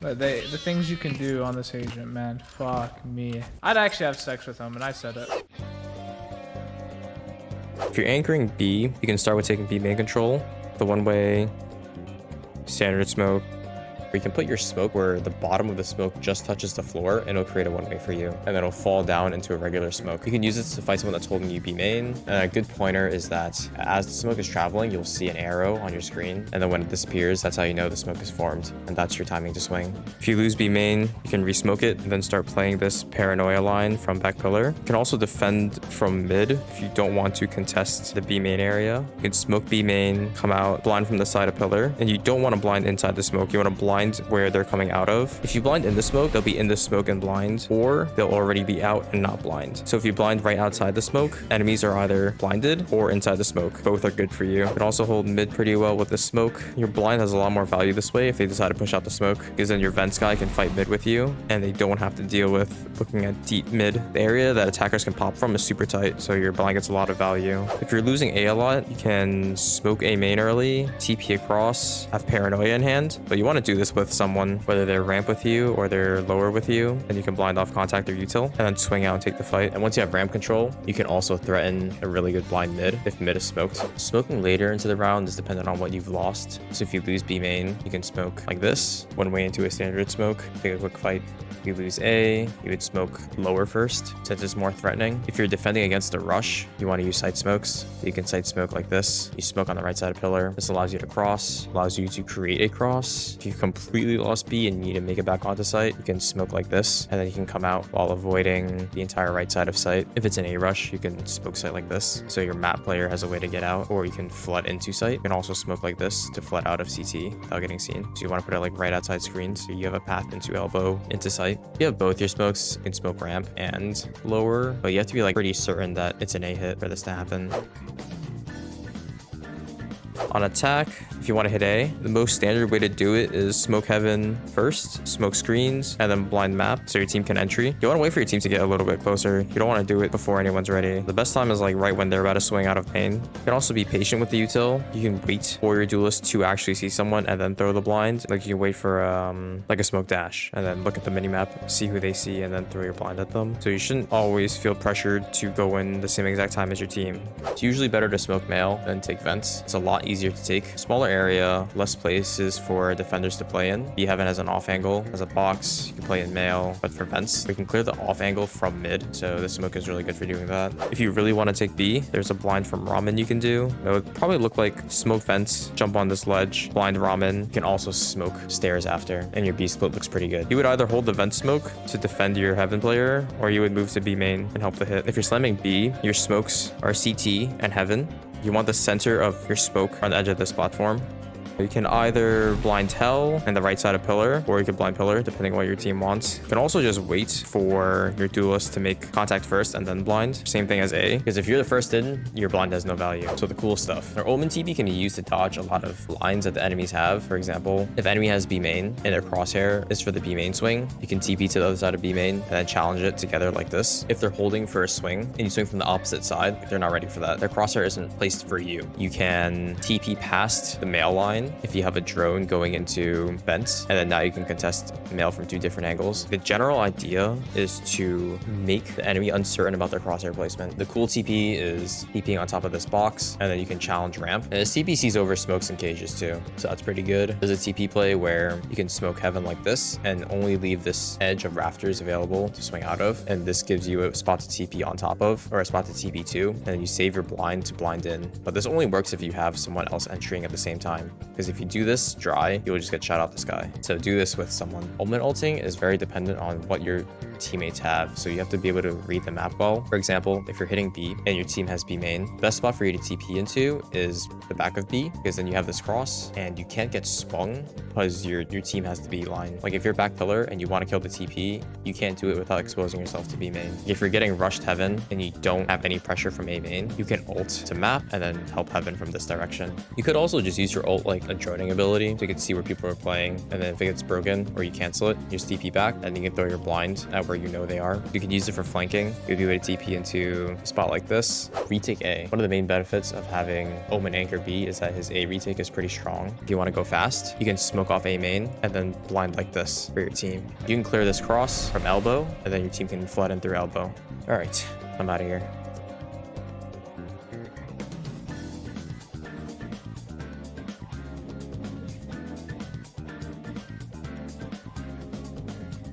But the things you can do on this agent, man, fuck me. I'd actually have sex with him, and I said it. If you're anchoring B, you can start with taking B main control, the one-way, standard smoke. Or you can put your smoke where the bottom of the smoke just touches the floor and it'll create a one-way for you. And then it'll fall down into a regular smoke. You can use this to fight someone that's holding you B main. And a good pointer is that as the smoke is traveling, you'll see an arrow on your screen. And then when it disappears, that's how you know the smoke is formed. And that's your timing to swing. If you lose B main, you can resmoke it and then start playing this paranoia line from back pillar. You can also defend from mid if you don't want to contest the B main area. You can smoke B main, come out, blind from the side of pillar. And you don't want to blind inside the smoke. You want to blind where they're coming out of. If you blind in the smoke, they'll be in the smoke and blind, or they'll already be out and not blind. So if you blind right outside the smoke, enemies are either blinded or inside the smoke. Both are good for you. You can also hold mid pretty well with the smoke. Your blind has a lot more value this way if they decide to push out the smoke, because then your vents guy can fight mid with you and they don't have to deal with looking at deep mid. The area that attackers can pop from is super tight, so your blind gets a lot of value. If you're losing A lot, you can smoke A main early, TP across, have paranoia in hand, but you want to do this with someone, whether they're ramp with you or they're lower with you, and you can blind off contact or util and then swing out and take the fight. And once you have ramp control, you can also threaten a really good blind mid if mid is smoked. Smoking later into the round is dependent on what you've lost. So if you lose B main, you can smoke like this, one way into a standard smoke, take a quick fight. If you lose A, you would smoke lower first, since it's more threatening. If you're defending against a rush, you want to use side smokes. You can side smoke like this. You smoke on the right side of pillar. This allows you to cross, allows you to create a cross. If you completely lost B and you need to make it back onto site, you can smoke like this, and then you can come out while avoiding the entire right side of site. If it's an A rush, you can smoke site like this, so your map player has a way to get out, or you can flood into site. You can also smoke like this to flood out of CT without getting seen. So you want to put it like right outside screen, so you have a path into elbow, into site. If you have both your smokes, you can smoke ramp and lower, but you have to be like pretty certain that it's an A hit for this to happen. On attack, if you want to hit A, the most standard way to do it is smoke heaven first, smoke screens, and then blind map so your team can entry. You want to wait for your team to get a little bit closer. You don't want to do it before anyone's ready. The best time is like right when they're about to swing out of pain. You can also be patient with the util. You can wait for your duelist to actually see someone and then throw the blind. Like you can wait for like a smoke dash and then look at the minimap, see who they see, and then throw your blind at them. So you shouldn't always feel pressured to go in the same exact time as your team. It's usually better to smoke male than take vents. It's a lot easier to take. Smaller area, less places for defenders to play in. B heaven has an off angle, has a box, you can play in male, but for vents, we can clear the off angle from mid, so this smoke is really good for doing that. If you really want to take B, there's a blind from ramen you can do. It would probably look like smoke vents, jump on this ledge, blind ramen. You can also smoke stairs after, and your B split looks pretty good. You would either hold the vent smoke to defend your heaven player, or you would move to B main and help the hit. If you're slamming B, your smokes are CT and heaven. You want the center of your smoke on the edge of this platform. You can either blind hell and the right side of pillar, or you can blind pillar, depending on what your team wants. You can also just wait for your duelist to make contact first and then blind. Same thing as A, because if you're the first in, your blind has no value. So the cool stuff. Our Omen TP can be used to dodge a lot of lines that the enemies have. For example, if enemy has B main and their crosshair is for the B main swing, you can TP to the other side of B main and then challenge it together like this. If they're holding for a swing and you swing from the opposite side, they're not ready for that. Their crosshair isn't placed for you. You can TP past the male line if you have a drone going into vents, and then now you can contest male from two different angles. The general idea is to make the enemy uncertain about their crosshair placement. The cool TP is TPing on top of this box, and then you can challenge ramp. And this TP sees over smokes and cages too, so that's pretty good. There's a TP play where you can smoke heaven like this and only leave this edge of rafters available to swing out of, and this gives you a spot to TP on top of, or a spot to TP to, and then you save your blind to blind in. But this only works if you have someone else entering at the same time, because if you do this dry, you'll just get shot out the sky. So do this with someone. Omen ulting is very dependent on what your teammates have, so you have to be able to read the map well. For example, if you're hitting B and your team has B main, the best spot for you to TP into is the back of B, because then you have this cross and you can't get swung because your team has the B line. Like if you're back pillar and you want to kill the TP, you can't do it without exposing yourself to B main. If you're getting rushed heaven and you don't have any pressure from A main, you can ult to map and then help heaven from this direction. You could also just use your ult like a droning ability, so you can see where people are playing. And then if it gets broken or you cancel it, you just TP back, and you can throw your blind at where you know they are. You can use it for flanking. It would be a way to TP into a spot like this. Retake A. One of the main benefits of having Omen anchor B is that his A retake is pretty strong. If you want to go fast, you can smoke off A main and then blind like this for your team. You can clear this cross from elbow, and then your team can flood in through elbow. All right, I'm out of here.